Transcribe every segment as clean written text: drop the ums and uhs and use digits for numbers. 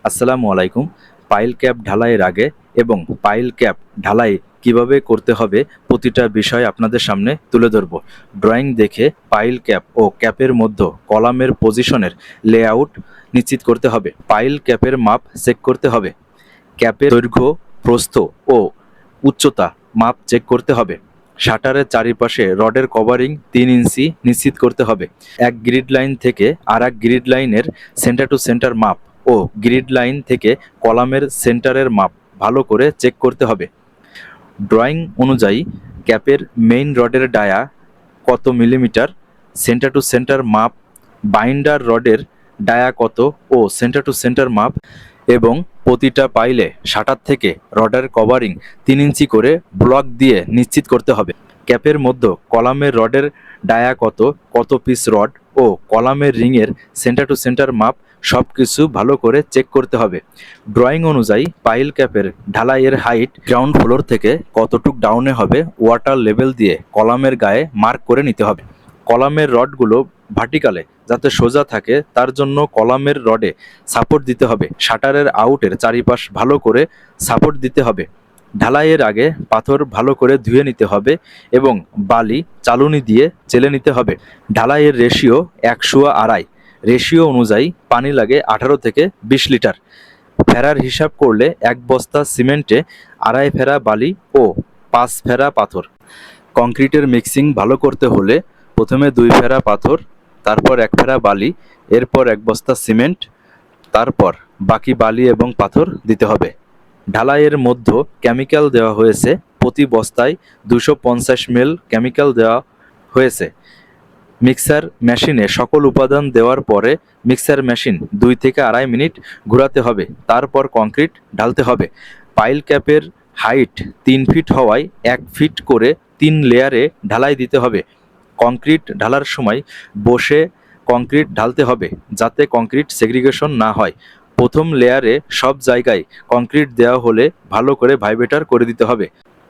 আসসালামু আলাইকুম। Pile cap ঢালাইয়ের আগে এবং পাইল ক্যাপ ঢালাই কিভাবে করতে হবে প্রতিটা বিষয় আপনাদের সামনে তুলে ধরব। ড্রয়িং দেখে পাইল ক্যাপ ও ক্যাপের মধ্যে কলামের পজিশনের লেআউট নিশ্চিত করতে হবে। পাইল ক্যাপের মাপ চেক করতে হবে। ক্যাপের দৈর্ঘ্য, প্রস্থ ও উচ্চতা মাপ চেক করতে হবে। শাটারের চারিপাশে রডের কভারিং 3 ইঞ্চি নিশ্চিত করতে হবে। এক গ্রিড লাইন থেকে আর এক গ্রিড লাইনের সেন্টার টু সেন্টার মাপ ও গ্রিড লাইন থেকে কলামের সেন্টারের মাপ ভালো করে চেক করতে হবে। ড্রয়িং অনুযায়ী ক্যাপের মেইন রডের ডায়া কত মিলিমিটার, সেন্টার টু সেন্টার মাপ, বাইন্ডার রডের ডায়া কত ও সেন্টার টু সেন্টার মাপ এবং প্রতিটা পাইলে শাটার থেকে রডের কভারিং 3 ইঞ্চি করে ব্লক দিয়ে নিশ্চিত করতে হবে। ক্যাপের মধ্যে কলামের রডের ডায়া কত, কত পিস রড ও কলামের রিংয়ের সেন্টার টু সেন্টার মাপ সব কিছু ভালো করে চেক করতে হবে। ড্রয়িং অনুযায়ী পাইল ক্যাপের ঢালাইয়ের হাইট গ্রাউন্ড ফ্লোর থেকে কতটুক ডাউনে হবে ওয়াটার লেভেল দিয়ে কলামের গায়ে মার্ক করে নিতে হবে। কলামের রডগুলো ভার্টিকালে যাতে সোজা থাকে তার জন্য কলামের রডে সাপোর্ট দিতে হবে। শাটারের আউটের চারিপাশ ভালো করে সাপোর্ট দিতে হবে। ঢালাইয়ের আগে পাথর ভালো করে ধুয়ে নিতে হবে এবং বালি চালুনি দিয়ে চেলে নিতে হবে। ঢালাইয়ের রেশিও 1:2.5। রেশিও অনুযায়ী পানি লাগে 18 থেকে 20 লিটার। ফেরার হিসাব করলে 1 বস্তা সিমেন্টে 2.5 ফেরা বালি ও 5 ফেরা পাথর। কংক্রিটের মিক্সিং ভালো করতে হলে প্রথমে 2 ফেরা পাথর, তারপর 1 ফেরা বালি, এরপর 1 বস্তা সিমেন্ট, তারপর বাকি বালি এবং পাথর দিতে হবে। ঢালাইয়ের মধ্যে কেমিক্যাল দেওয়া হয়েছে। প্রতি বস্তায় 250 ml কেমিক্যাল দেওয়া হয়েছে। মিক্সার মেশিনে সকল উপাদান দেওয়ার পরে মিক্সার মেশিন 2 থেকে 2.5 মিনিট ঘোরাতে হবে। তারপর কংক্রিট ঢালতে হবে। পাইল ক্যাপের হাইট 3 ফিট হওয়ায় 1 ফিট করে 3 লেয়ারে ঢালাই দিতে হবে। কংক্রিট ঢালার সময় বসে কংক্রিট ঢালতে হবে যাতে কংক্রিট সেগ্রিগেশন না হয়। প্রথম লেয়ারে সব জায়গায় কংক্রিট দেওয়া হলে ভালো করে ভাইব্রেটর করে দিতে হবে।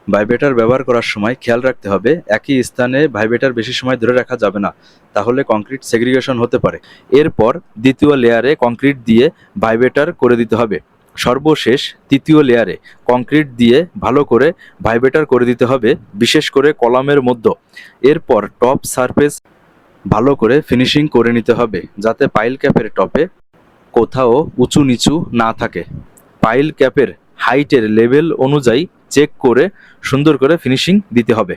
ভাইব্রেটর ব্যবহার করার সময় খেয়াল রাখতে হবে একই স্থানে ভাইব্রেটর বেশি সময় ধরে রাখা যাবে না, তাহলে কংক্রিট সেগ্রিগেশন হতে পারে। এরপর দ্বিতীয় লেয়ারে কংক্রিট দিয়ে ভাইব্রেটর করে দিতে হবে। সর্বশেষ তৃতীয় লেয়ারে কংক্রিট দিয়ে ভালো করে ভাইব্রেটর করে দিতে হবে, বিশেষ করে কলামের মধ্যে। এরপর টপ সারফেস ভালো করে ফিনিশিং করে নিতে হবে যাতে পাইল ক্যাপের টপে কোথাও উঁচু নিচু না থাকে। পাইল ক্যাপের হাইটের লেভেল অনুযায়ী চেক করে সুন্দর করে ফিনিশিং দিতে হবে।